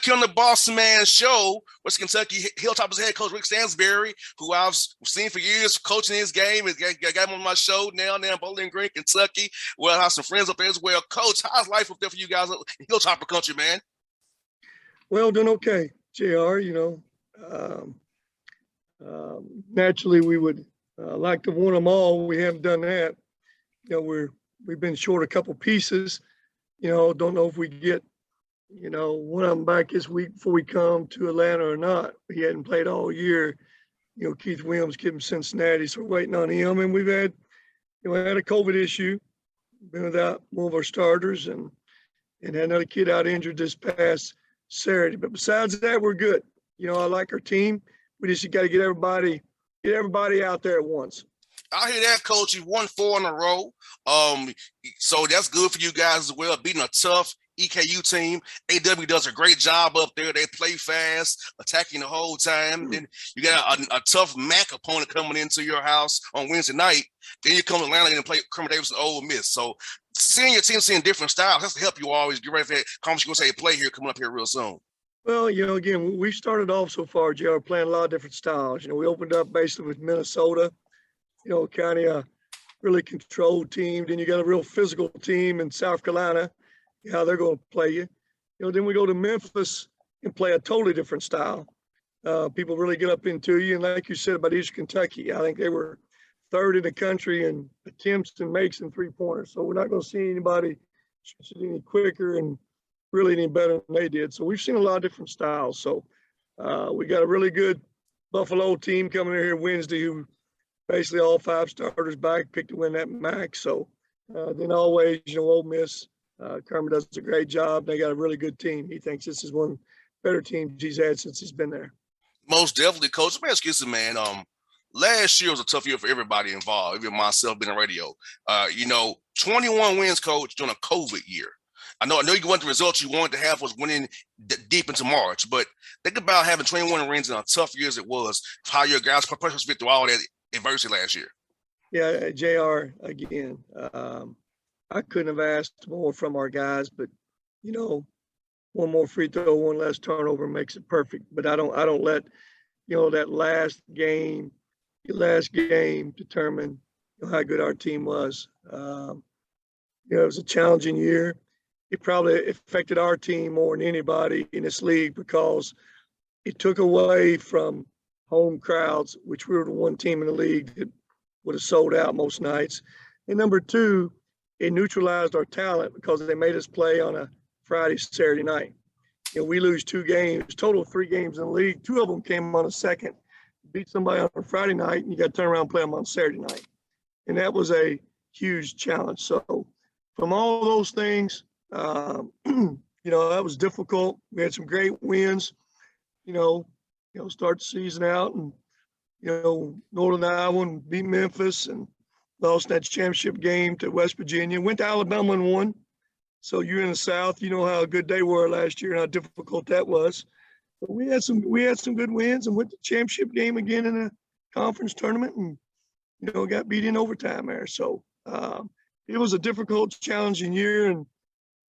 back here on the Bossman show. West Kentucky Hilltoppers head coach Rick Stansbury, who I've seen for years coaching his game. I got him on my show now in Bowling Green, Kentucky. Well, I have some friends up there as well. Coach, how's life up there for you guys in Hilltopper country, man? Well, doing okay, JR. Naturally, we would like to win them all. We haven't done that. We've been short a couple pieces. Don't know if we get one of them back this week before we come to Atlanta or not. He hadn't played all year. Keith Williams came from Cincinnati, so we're waiting on him. And we've had, had a COVID issue, been without one of our starters, and had another kid out injured this past Saturday. But besides that, we're good. I like our team. We just got to get everybody out there at once. I hear that, Coach. You won 4 in a row. So that's good for you guys as well, beating a tough EKU team. AW does a great job up there. They play fast, attacking the whole time. Then you got a tough MAC opponent coming into your house on Wednesday night. Then you come to Atlanta and play Kermit Davis and Ole Miss. So seeing your team seeing different styles has to help you always get ready for that conference USA play here coming up here real soon. Well, again, we started off so far, JR, playing a lot of different styles. We opened up basically with Minnesota, kind of a really controlled team. Then you got a real physical team in South Carolina, how they're going to play you. Then we go to Memphis and play a totally different style. People really get up into you. And like you said about Eastern Kentucky, I think they were 3rd in the country in attempts and makes and three-pointers. So we're not going to see anybody any quicker and really any better than they did. So we've seen a lot of different styles. So we got a really good Buffalo team coming in here Wednesday who basically all 5 starters back, picked to win that MAC. So then always, Ole Miss, Kermit does a great job. They got a really good team. He thinks this is one of the better teams he's had since he's been there. Most definitely, Coach. Let me ask you something, man. Last year was a tough year for everybody involved, even myself being on radio. 21 wins, Coach, during a COVID year. I know you want the results you wanted to have was winning deep into March, but think about having 21 wins in a tough year as it was, how your guys fit through all that adversity last year. Yeah, JR, again, I couldn't have asked more from our guys, but one more free throw, one less turnover makes it perfect. But I don't let that last game determine how good our team was. It was a challenging year. It probably affected our team more than anybody in this league because it took away from home crowds, which we were the one team in the league that would have sold out most nights. And number 2, it neutralized our talent because they made us play on a Friday, Saturday night. We lose 2 games, total of 3 games in the league. 2 of them came on a second, beat somebody on a Friday night, and you got to turn around and play them on Saturday night. And that was a huge challenge. So from all those things, that was difficult. We had some great wins, start the season out and, Northern Iowa beat Memphis and lost that championship game to West Virginia, went to Alabama and won. So you're in the South, you know how good they were last year and how difficult that was. But we had some good wins and went to championship game again in a conference tournament and, got beat in overtime there. So it was a difficult, challenging year. And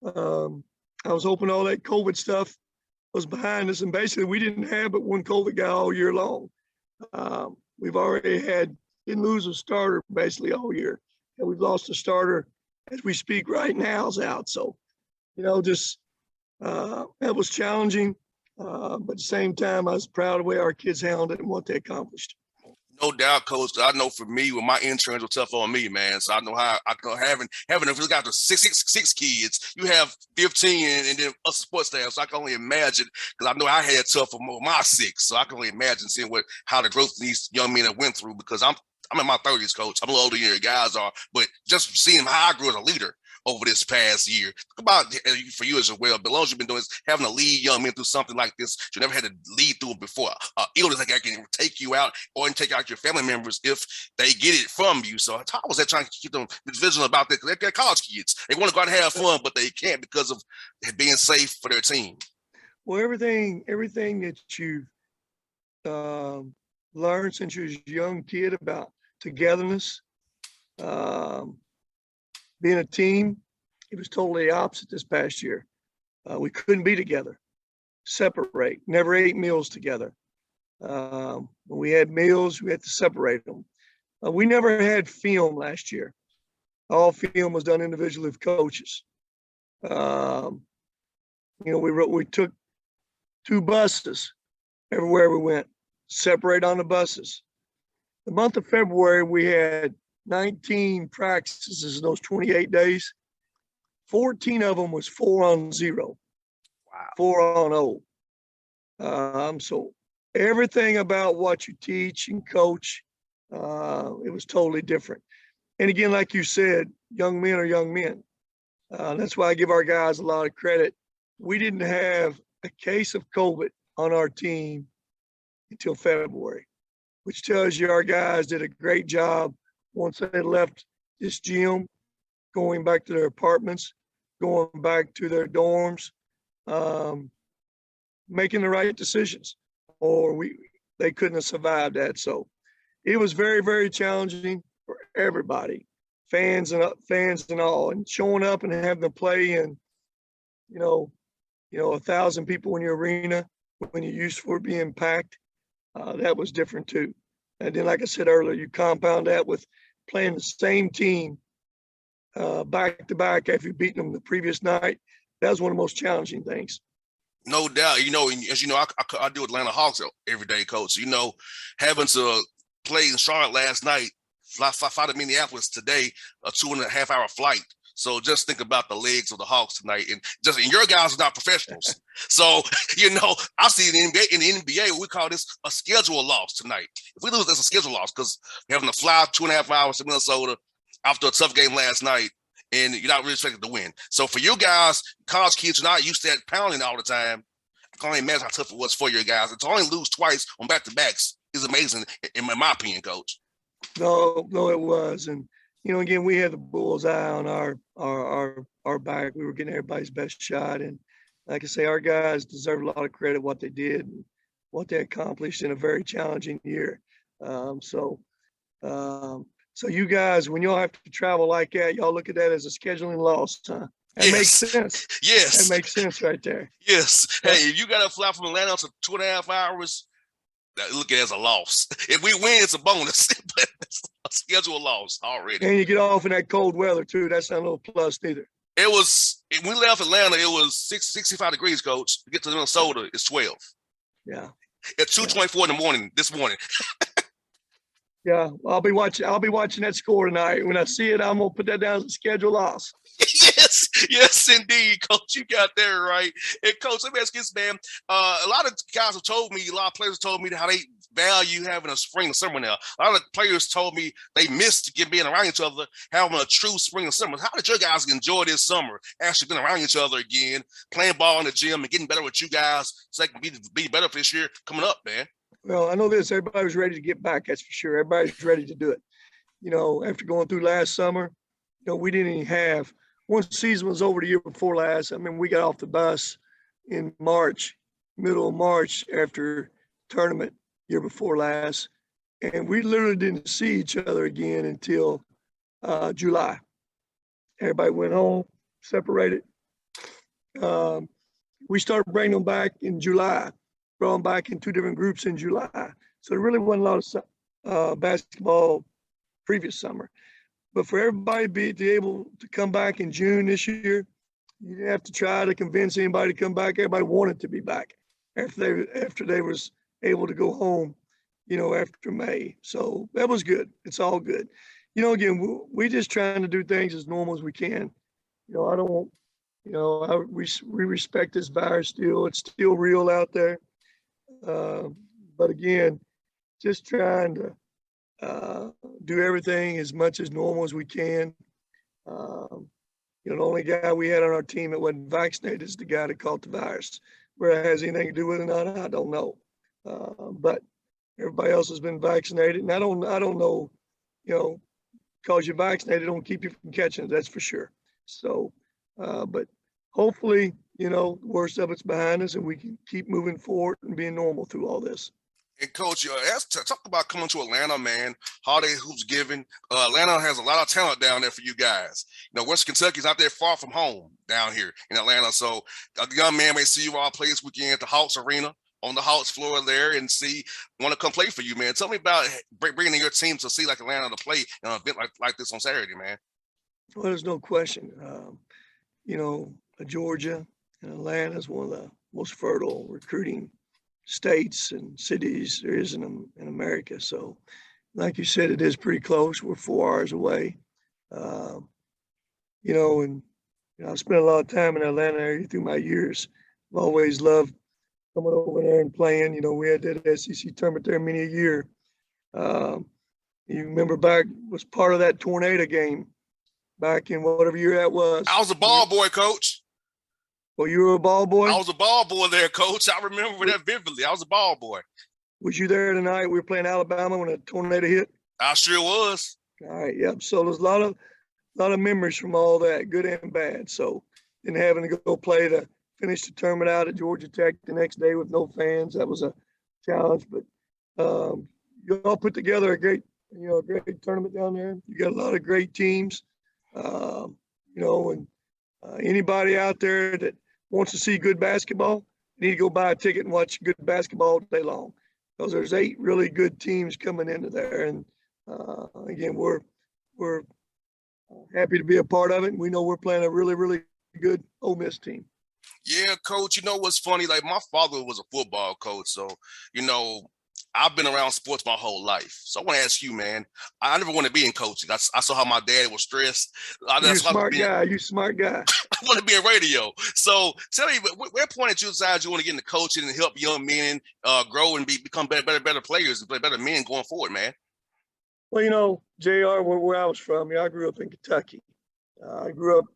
I was hoping all that COVID stuff was behind us. And basically we didn't have but one COVID guy all year long. We've already didn't lose a starter basically all year. And we've lost a starter as we speak right now is out. So, that was challenging. But at the same time, I was proud of the way our kids handled it and what they accomplished. No doubt, Coach. I know for me, when my interns were tough on me, man. So I know how I go having if you got the six kids, you have 15 and then us sports staff. So I can only imagine because I know I had tough for my 6. So I can only imagine seeing how the growth these young men have went through because I'm in my 30s, Coach. I'm a little older than your guys are, but just seeing how I grew as a leader over this past year. Think about for you as well. But as long as you've been doing is having to lead young men through something like this, you never had to lead through it before. Illness like that can take you out or can take out your family members if they get it from you. So how was that trying to keep them vigilant about that? Because they're college kids. They want to go out and have fun, but they can't because of being safe for their team. Well, everything that you've learned since you was a young kid about togetherness, being a team, it was totally opposite this past year. We couldn't be together. separate, never ate meals together. When we had meals, we had to separate them. We never had film last year. All film was done individually with coaches. We took 2 buses everywhere we went, separate on the buses. The month of February, we had 19 practices in those 28 days. 14 of them was 4-on-0. Wow. 4-on-0. So everything about what you teach and coach, it was totally different. And again, like you said, young men are young men. That's why I give our guys a lot of credit. We didn't have a case of COVID on our team until February, which tells you our guys did a great job once they left this gym, going back to their apartments, going back to their dorms, making the right decisions, or they couldn't have survived that. So it was very, very challenging for everybody, fans and all, and showing up and having to play in, 1,000 people in your arena when you're used for being packed. That was different too. And then, like I said earlier, you compound that with playing the same team back to back after you beat them the previous night. That was one of the most challenging things. No doubt. As you know, I do Atlanta Hawks every day, Coach. Having to play in Charlotte last night, fly to Minneapolis today, a 2.5-hour flight. So just think about the legs of the Hawks tonight, and your guys are not professionals. So I see in the NBA we call this a schedule loss tonight. If we lose, that's a schedule loss because we're having to fly 2.5 hours to Minnesota after a tough game last night, and you're not really expected to win. So for you guys, college kids are not used to that pounding all the time. I can't imagine how tough it was for your guys. And to only lose twice on back-to-backs is amazing, in my opinion, Coach. No, it was. And, again, we had the bull's eye on our back. We were getting everybody's best shot. And like I say, our guys deserve a lot of credit what they did and what they accomplished in a very challenging year. So you guys, when y'all have to travel like that, y'all look at that as a scheduling loss, huh? That makes sense. Yes. That makes sense right there. Yes. Hey, if you got to fly from Atlanta to 2.5 hours, look at it as a loss. If we win, it's a bonus. But it's a schedule loss already. And you get off in that cold weather, too. That's not a little plus neither. When we left Atlanta, it was 65 degrees, Coach. To get to Minnesota, it's 12. Yeah. At 2:24 in the morning, this morning. Yeah, I'll be watching that score tonight. When I see it, I'm gonna put that down as a schedule loss. Yes, indeed, Coach. You got that right. And Coach, let me ask you this, man. A lot of guys have told me, a lot of players have told me how they value having a spring and summer now. A lot of players told me they missed being around each other, having a true spring and summer. How did your guys enjoy this summer, actually being around each other again, playing ball in the gym and getting better with you guys so they can be better for this year coming up, man? Well, I know this. Everybody was ready to get back. That's for sure. Everybody's ready to do it. After going through last summer, we didn't even have – once the season was over the year before last, we got off the bus in March, middle of March after tournament year before last, and we literally didn't see each other again until July. Everybody went home, separated. We started bringing them back in July. Brought them back in 2 different groups in July. So there really wasn't a lot of basketball previous summer. But for everybody to be able to come back in June this year, you didn't have to try to convince anybody to come back. Everybody wanted to be back after they was able to go home, after May. So that was good. It's all good. Again, we just trying to do things as normal as we can. I don't, we respect this virus still. It's still real out there. But again, just trying to do everything as much as normal as we can. The only guy we had on our team that wasn't vaccinated is the guy that caught the virus. Whether it has anything to do with it or not, I don't know. But everybody else has been vaccinated, and I don't know, because you're vaccinated, don't keep you from catching it. That's for sure. So, but hopefully, the worst of it's behind us, and we can keep moving forward and being normal through all this. And Coach, talk about coming to Atlanta, man. Holiday Hoops Giving. Atlanta has a lot of talent down there for you guys. West Kentucky's out there far from home down here in Atlanta. So a young man may see you all play this weekend at the Hawks Arena on the Hawks floor there and want to come play for you, man. Tell me about bringing your team to see like Atlanta to play in an event like this on Saturday, man. Well, there's no question. Georgia and Atlanta is one of the most fertile recruiting states and cities there is in America. So, like you said, it is pretty close. We're 4 hours away. I spent a lot of time in Atlanta area through my years. I've always loved coming over there and playing. We had that SEC tournament there many a year. You remember back, was part of that tornado game back in whatever year that was. I was a ball boy, Coach. Well, you were a ball boy? I was a ball boy there, Coach. I remember that vividly. I was a ball boy. Was you there tonight? We were playing Alabama when a tornado hit? I sure was. All right, yep. So there's a lot of memories from all that, good and bad. So then having to go finish the tournament out at Georgia Tech the next day with no fans, that was a challenge. But you all put together a great tournament down there. You got a lot of great teams, and anybody out there that wants to see good basketball, you need to go buy a ticket and watch good basketball all day long, because there's 8 really good teams coming into there. And again, we're happy to be a part of it. And we know we're playing a really, really good Ole Miss team. Yeah, Coach, what's funny? Like, my father was a football coach. So, I've been around sports my whole life. So I want to ask you, man, I never want to be in coaching. I saw how my dad was stressed. You're a smart guy. You smart guy. I want to be in radio. So tell me, where point did you decide you want to get into coaching and help young men grow and become better players and play better men going forward, man? Well, JR, where I was from, I grew up in Kentucky. I grew up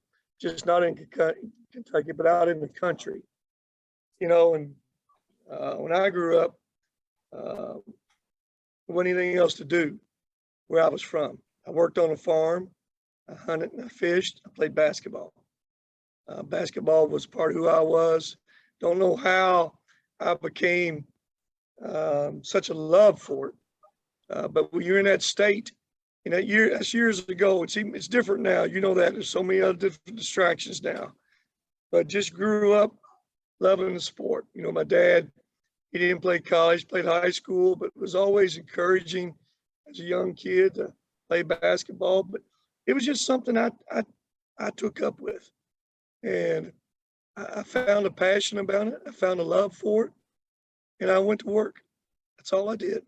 just not in Kentucky, but out in the country. And when I grew up, there wasn't anything else to do where I was from. I worked on a farm, I hunted and I fished, I played basketball. Basketball was part of who I was. Don't know how I became such a love for it. But when you're in that state, that's years ago. It's different now. You know that there's so many other different distractions now. But just grew up loving the sport. My dad, he didn't play college, played high school, but was always encouraging as a young kid to play basketball. But it was just something I took up with. And I found a passion about it. I found a love for it. And I went to work. That's all I did.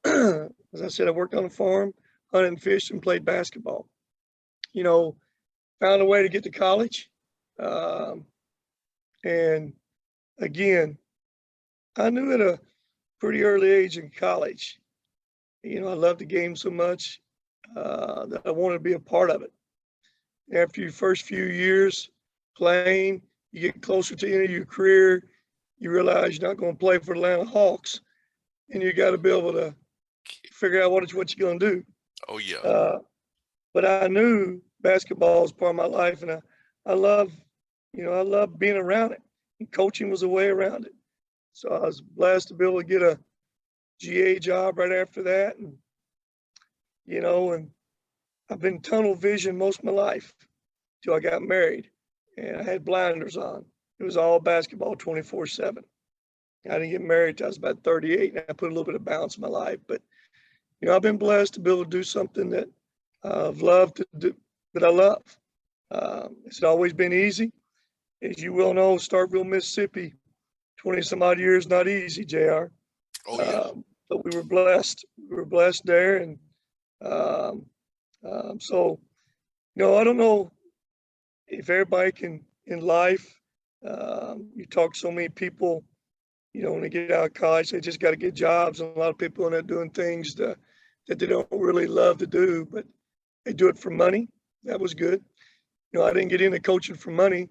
As I said, I worked on a farm, hunted and fished, and played basketball. Found a way to get to college. And again, I knew at a pretty early age in college, I loved the game so much that I wanted to be a part of it. After your first few years playing, you get closer to the end of your career, you realize you're not going to play for the Atlanta Hawks, and you got to be able to figure out what you're going to do. Oh, yeah. But I knew basketball was part of my life, and I love being around it. And coaching was a way around it. So I was blessed to be able to get a GA job right after that. And, and I've been tunnel vision most of my life till I got married, and I had blinders on. It was all basketball 24/7. I didn't get married till I was about 38, and I put a little bit of balance in my life. But, I've been blessed to be able to do something that I've loved to do, that I love. It's always been easy. As you well know, Starkville, Mississippi, 20-some-odd years, not easy, JR. Oh, yeah. But we were blessed. We were blessed there. And so, I don't know if everybody can, in life, you talk to so many people, when they get out of college, they just got to get jobs. And a lot of people end up doing things that they don't really love to do, but they do it for money. That was good. I didn't get into coaching for money.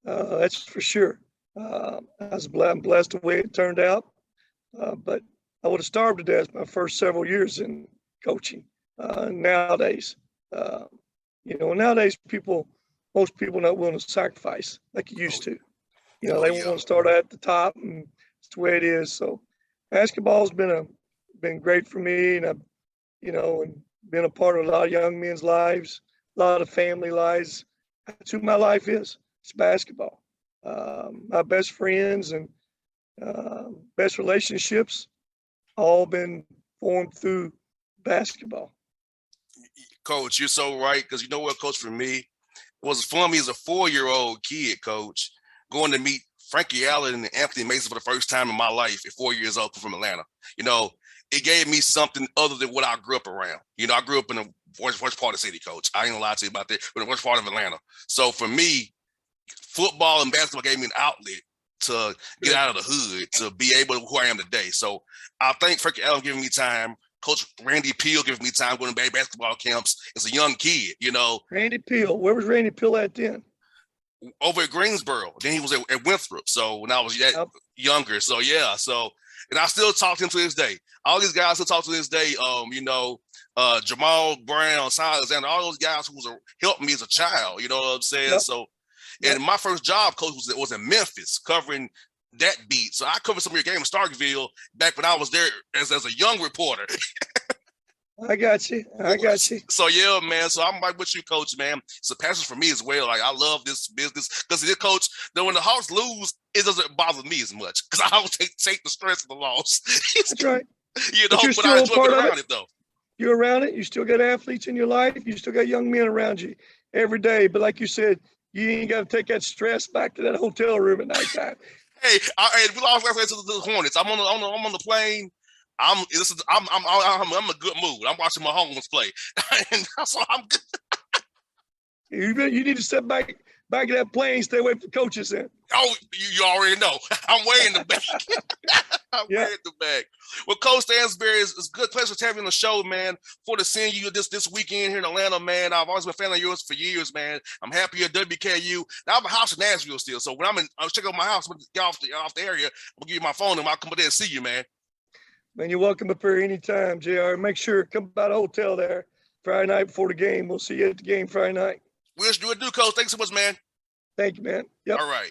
That's for sure. I'm blessed the way it turned out. But I would have starved to death my first several years in coaching. Nowadays, nowadays most people are not willing to sacrifice like you used to. They want to start at the top, and it's the way it is. So basketball has been been great for me, and I've, and been a part of a lot of young men's lives, a lot of family lives. That's who my life is. It's basketball. My best friends and best relationships all been formed through basketball. Coach, you're so right. Because you know what, Coach, for me, it was fun for me as a 4-year-old kid, Coach, going to meet Frankie Allen and Anthony Mason for the first time in my life at 4 years old from Atlanta. It gave me something other than what I grew up around. I grew up in the worst part of the city, Coach. I ain't gonna lie to you about that, but the worst part of Atlanta. So for me, football and basketball gave me an outlet to get out of the hood, to be able to who I am today. So I thank Frankie Allen giving me time. Coach Randy Peel giving me time going to basketball camps as a young kid, Randy Peel, where was Randy Peel at then? Over at Greensboro. Then he was at Winthrop. So when I was younger. So yeah. So, and I still talk to him to this day. All these guys still talk to this day. Jamal Brown, Cy Alexander, all those guys who helped me as a child. You know what I'm saying? Yep. So, and my first job, Coach, was in Memphis covering that beat. So I covered some of your game in Starkville back when I was there as a young reporter. I got you. So yeah, man. So I'm right with you, Coach, man. It's a passion for me as well. Like I love this business because this, Coach, that when the Hawks lose, it doesn't bother me as much because I don't take the stress of the loss. That's right. But I enjoy being around it though. You're around it. You still got athletes in your life. You still got young men around you every day. But like you said, you ain't got to take that stress back to that hotel room at nighttime. Hey, we lost last night to the Hornets. I'm on the plane. I'm in a good mood. I'm watching my Mahomes play, and so I'm good. You need to step back of that plane, stay away from the coaches. Then. Oh, you already know. I'm way in the back. Way in the back. Well, Coach Stansbury, it's a good pleasure to have you on the show, man. For to seeing you this weekend here in Atlanta, man. I've always been a fan of yours for years, man. I'm happy you're at WKU. Now I have a house in Nashville still, so when I'll check out my house, when get off the area, I'll give you my phone and I'll come up there and see you, man. Man, you're welcome up here anytime, JR. Make sure come by the hotel there Friday night before the game. We'll see you at the game Friday night. We'll do it, Coach. Thanks so much, man. Thank you, man. Yep. All right.